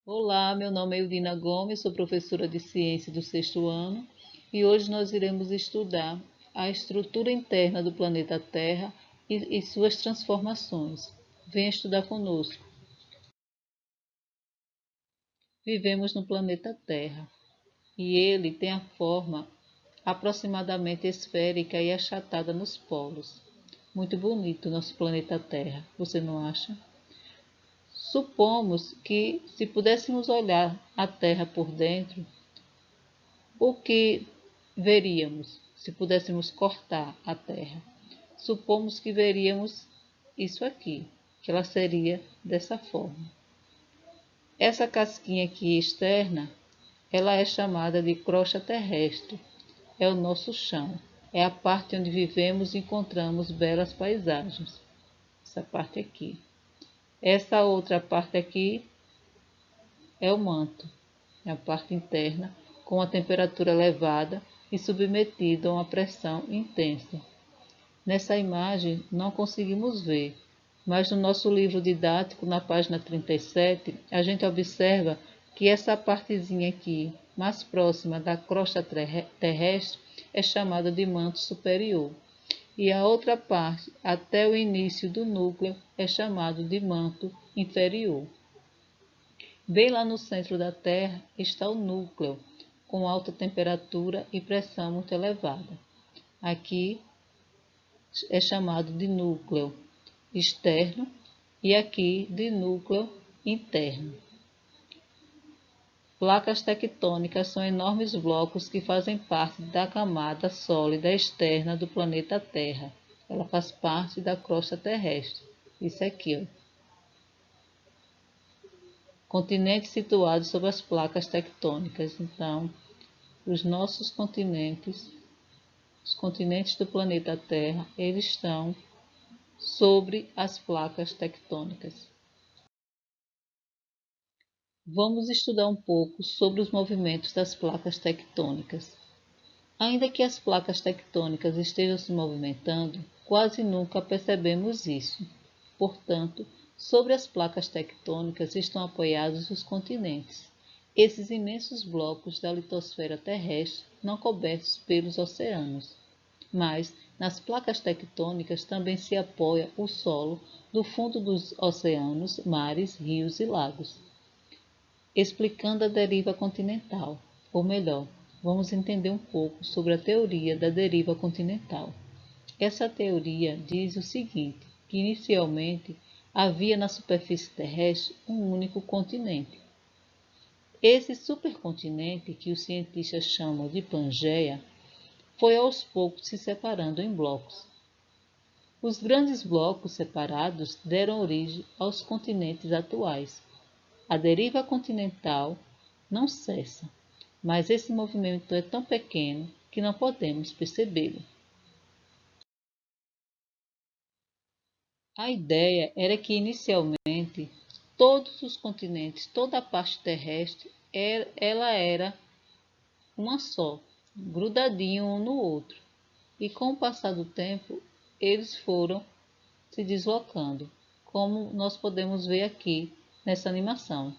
Olá, meu nome é Eudina Gomes, sou professora de ciência do sexto ano e hoje nós iremos estudar a estrutura interna do planeta Terra e suas transformações. Venha estudar conosco. Vivemos no planeta Terra e ele tem a forma aproximadamente esférica e achatada nos polos. Muito bonito nosso planeta Terra, você não acha? Supomos que, se pudéssemos olhar a Terra por dentro, o que veríamos se pudéssemos cortar a Terra? Supomos que veríamos isso aqui, que ela seria dessa forma. Essa casquinha aqui externa, ela é chamada de crosta terrestre. É o nosso chão. É a parte onde vivemos e encontramos belas paisagens. Essa parte aqui. Essa outra parte aqui é o manto. É a parte interna, com a temperatura elevada e submetido a uma pressão intensa. Nessa imagem não conseguimos ver, mas no nosso livro didático, na página 37, a gente observa que essa partezinha aqui, mais próxima da crosta terrestre, é chamada de manto superior. E a outra parte, até o início do núcleo, é chamado de manto inferior. Bem lá no centro da Terra está o núcleo, com alta temperatura e pressão muito elevada. Aqui é chamado de núcleo externo e aqui de núcleo interno. Placas tectônicas são enormes blocos que fazem parte da camada sólida externa do planeta Terra. Ela faz parte da crosta terrestre. Isso aqui, ó. Continentes situados sobre as placas tectônicas. Então, os nossos continentes, os continentes do planeta Terra, eles estão sobre as placas tectônicas. Vamos estudar um pouco sobre os movimentos das placas tectônicas. Ainda que as placas tectônicas estejam se movimentando, quase nunca percebemos isso. Portanto, sobre as placas tectônicas estão apoiados os continentes, esses imensos blocos da litosfera terrestre não cobertos pelos oceanos. Mas nas placas tectônicas também se apoia o solo do fundo dos oceanos, mares, rios e lagos. Explicando a deriva continental, ou melhor, vamos entender um pouco sobre a teoria da deriva continental. Essa teoria diz o seguinte, que inicialmente havia na superfície terrestre um único continente. Esse supercontinente, que os cientistas chamam de Pangeia, foi aos poucos se separando em blocos. Os grandes blocos separados deram origem aos continentes atuais. A deriva continental não cessa, mas esse movimento é tão pequeno que não podemos percebê-lo. A ideia era que inicialmente todos os continentes, toda a parte terrestre, ela era uma só, grudadinho um no outro. E com o passar do tempo, eles foram se deslocando, como nós podemos ver aqui nessa animação.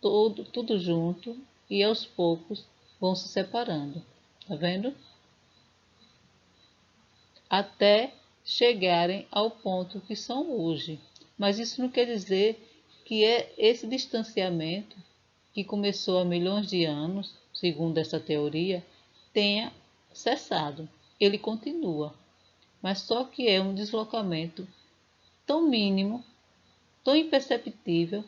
Tudo junto e aos poucos vão se separando, tá vendo? Até chegarem ao ponto que são hoje. Mas isso não quer dizer que é esse distanciamento, que começou há milhões de anos, segundo essa teoria, tenha cessado. Ele continua, mas só que é um deslocamento tão mínimo, tão imperceptível,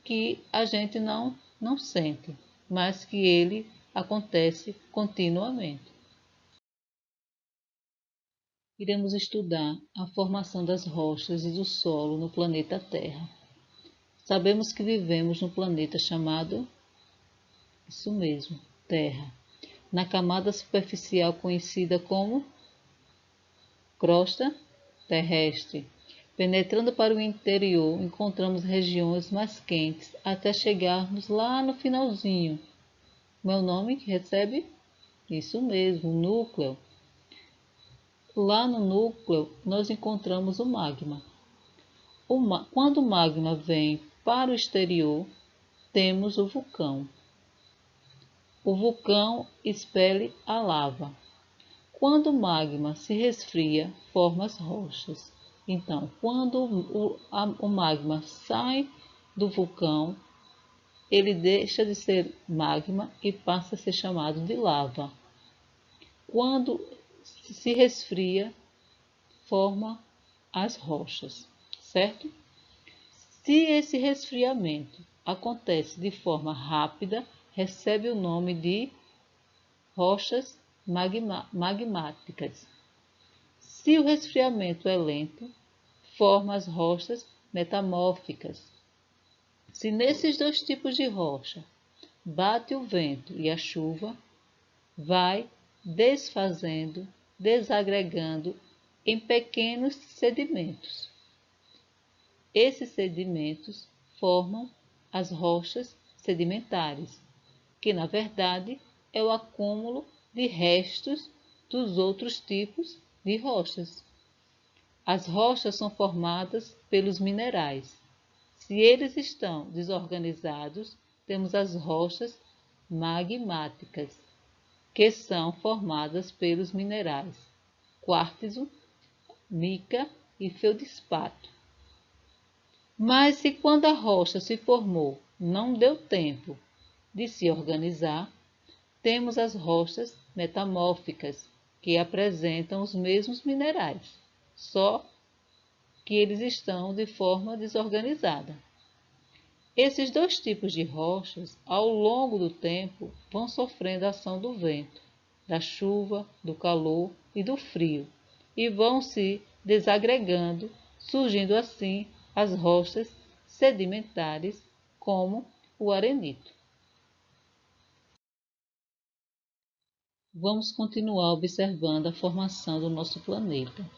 que a gente não sente, mas que ele acontece continuamente. Iremos estudar a formação das rochas e do solo no planeta Terra. Sabemos que vivemos num planeta chamado, isso mesmo, Terra, na camada superficial conhecida como crosta terrestre. Penetrando para o interior, encontramos regiões mais quentes até chegarmos lá no finalzinho. Meu nome que recebe? Isso mesmo, núcleo. Lá no núcleo, nós encontramos o magma. Quando o magma vem Para o exterior, temos o vulcão. O vulcão expele a lava. Quando o magma se resfria, forma as rochas. Então, quando o magma sai do vulcão, ele deixa de ser magma e passa a ser chamado de lava. Quando se resfria, forma as rochas, certo? Se esse resfriamento acontece de forma rápida, recebe o nome de rochas magmáticas. Se o resfriamento é lento, forma as rochas metamórficas. Se nesses dois tipos de rocha bate o vento e a chuva, vai desfazendo, desagregando em pequenos sedimentos. Esses sedimentos formam as rochas sedimentares, que na verdade é o acúmulo de restos dos outros tipos de rochas. As rochas são formadas pelos minerais. Se eles estão desorganizados, temos as rochas magmáticas, que são formadas pelos minerais quartzo, mica e feldspato. Mas se quando a rocha se formou não deu tempo de se organizar, temos as rochas metamórficas, que apresentam os mesmos minerais, só que eles estão de forma desorganizada. Esses dois tipos de rochas, ao longo do tempo, vão sofrendo a ação do vento, da chuva, do calor e do frio, e vão se desagregando, surgindo assim as rochas sedimentares, como o arenito. Vamos continuar observando a formação do nosso planeta.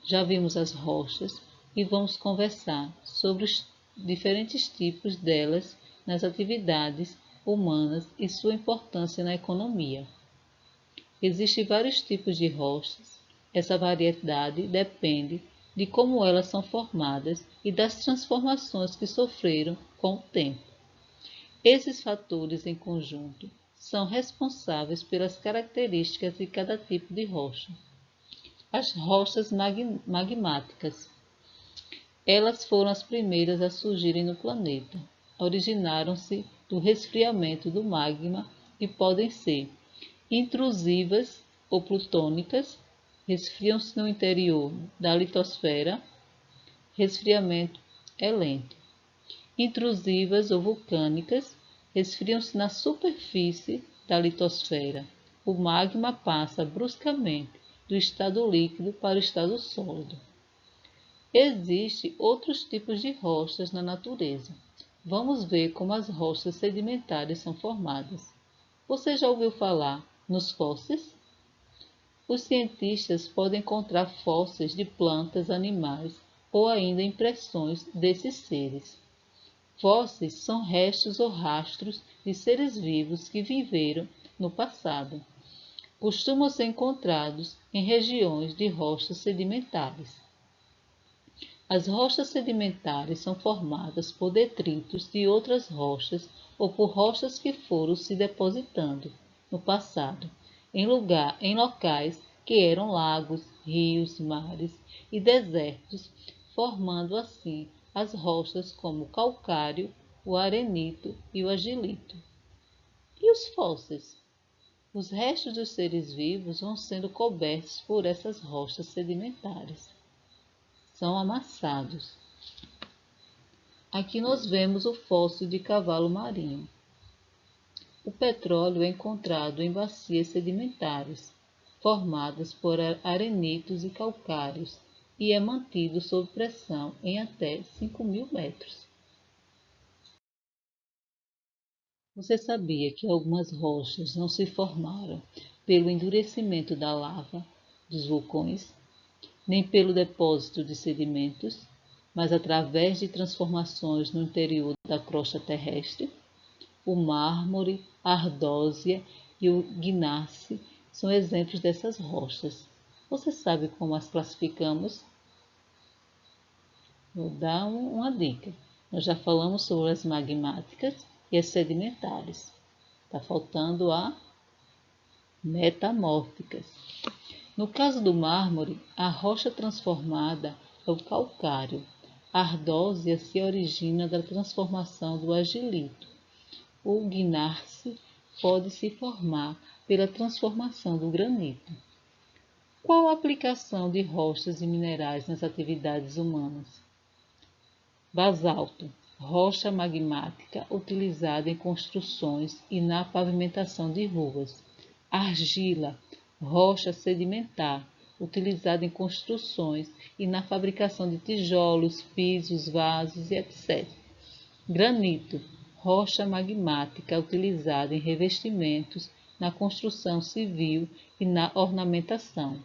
Já vimos as rochas e vamos conversar sobre os diferentes tipos delas nas atividades humanas e sua importância na economia. Existem vários tipos de rochas. Essa variedade depende de como elas são formadas e das transformações que sofreram com o tempo. Esses fatores em conjunto são responsáveis pelas características de cada tipo de rocha. As rochas magmáticas. Elas foram as primeiras a surgirem no planeta. Originaram-se do resfriamento do magma e podem ser intrusivas ou plutônicas, resfriam-se no interior da litosfera, resfriamento é lento. Intrusivas ou vulcânicas, resfriam-se na superfície da litosfera. O magma passa bruscamente do estado líquido para o estado sólido. Existem outros tipos de rochas na natureza. Vamos ver como as rochas sedimentares são formadas. Você já ouviu falar nos fósseis? Os cientistas podem encontrar fósseis de plantas, animais ou ainda impressões desses seres. Fósseis são restos ou rastros de seres vivos que viveram no passado. Costumam ser encontrados em regiões de rochas sedimentares. As rochas sedimentares são formadas por detritos de outras rochas ou por rochas que foram se depositando no passado em locais que eram lagos, rios, mares e desertos, formando assim as rochas como o calcário, o arenito e o argilito. E os fósseis? Os restos dos seres vivos vão sendo cobertos por essas rochas sedimentares. São amassados. Aqui nós vemos o fóssil de cavalo marinho. O petróleo é encontrado em bacias sedimentares, formadas por arenitos e calcários, e é mantido sob pressão em até 5.000 metros. Você sabia que algumas rochas não se formaram pelo endurecimento da lava dos vulcões, nem pelo depósito de sedimentos, mas através de transformações no interior da crosta terrestre? O mármore, a ardósia e o gnasse são exemplos dessas rochas. Você sabe como as classificamos? Vou dar uma dica. Nós já falamos sobre as magmáticas e as sedimentares. Está faltando a metamórficas. No caso do mármore, a rocha transformada é o calcário. A ardósia se origina da transformação do argilito. O gnarce pode se formar pela transformação do granito. Qual a aplicação de rochas e minerais nas atividades humanas? Basalto, rocha magmática utilizada em construções e na pavimentação de ruas. Argila, rocha sedimentar, utilizada em construções e na fabricação de tijolos, pisos, vasos e etc. Granito, rocha magmática utilizada em revestimentos, na construção civil e na ornamentação.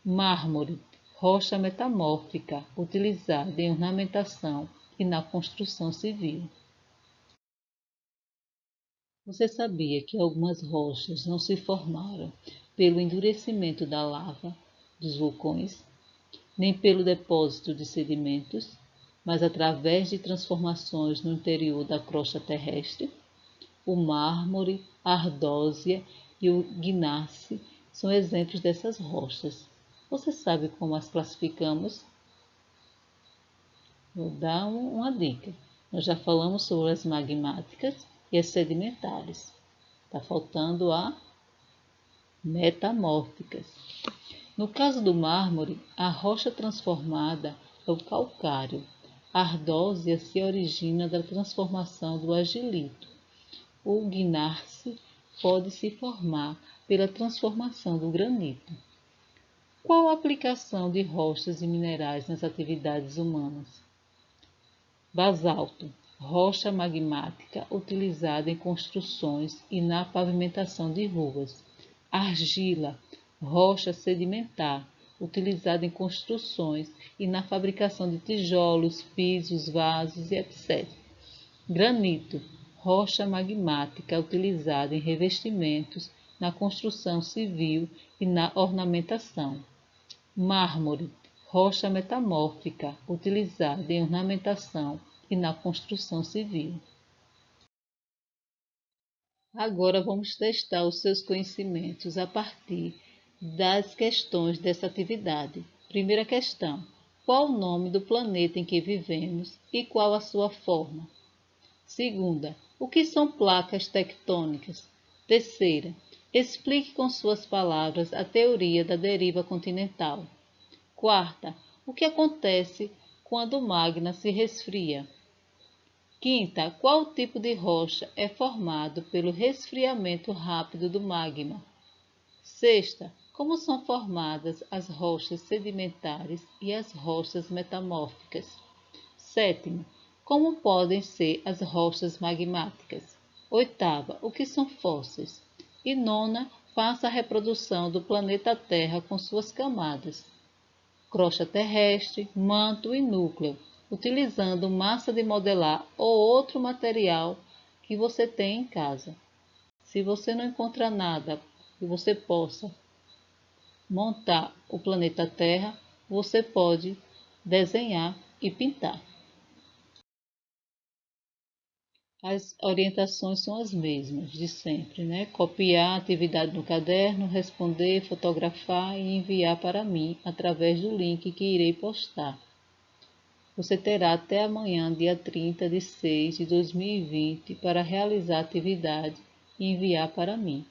Mármore, rocha metamórfica utilizada em ornamentação e na construção civil. Você sabia que algumas rochas não se formaram pelo endurecimento da lava dos vulcões, nem pelo depósito de sedimentos, mas através de transformações no interior da crosta terrestre? O mármore, a ardósia e o gneiss são exemplos dessas rochas. Você sabe como as classificamos? Vou dar uma dica. Nós já falamos sobre as magmáticas e as sedimentares. Está faltando a metamórficas. No caso do mármore, a rocha transformada é o calcário. A ardósia se origina da transformação do argilito. O gneiss pode se formar pela transformação do granito. Qual a aplicação de rochas e minerais nas atividades humanas? Basalto, rocha magmática utilizada em construções e na pavimentação de ruas. Argila, rocha sedimentar, utilizada em construções e na fabricação de tijolos, pisos, vasos e etc. Granito, rocha magmática utilizada em revestimentos, na construção civil e na ornamentação. Mármore, rocha metamórfica utilizada em ornamentação e na construção civil. Agora vamos testar os seus conhecimentos a partir das questões dessa atividade. Primeira questão: qual o nome do planeta em que vivemos e qual a sua forma? Segunda: o que são placas tectônicas? Terceira: explique com suas palavras a teoria da deriva continental. Quarta: o que acontece quando o magma se resfria? Quinta: qual tipo de rocha é formado pelo resfriamento rápido do magma? Sexta: como são formadas as rochas sedimentares e as rochas metamórficas? Sétima: como podem ser as rochas magmáticas? Oitava: o que são fósseis? E nona: faça a reprodução do planeta Terra com suas camadas: crosta terrestre, manto e núcleo, utilizando massa de modelar ou outro material que você tem em casa. Se você não encontra nada que você possa montar o planeta Terra, você pode desenhar e pintar. As orientações são as mesmas de sempre, né? Copiar a atividade no caderno, responder, fotografar e enviar para mim através do link que irei postar. Você terá até amanhã, dia 30 de 6 de 2020, para realizar a atividade e enviar para mim.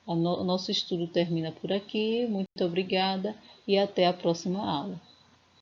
O nosso estudo termina por aqui. Muito obrigada e até a próxima aula.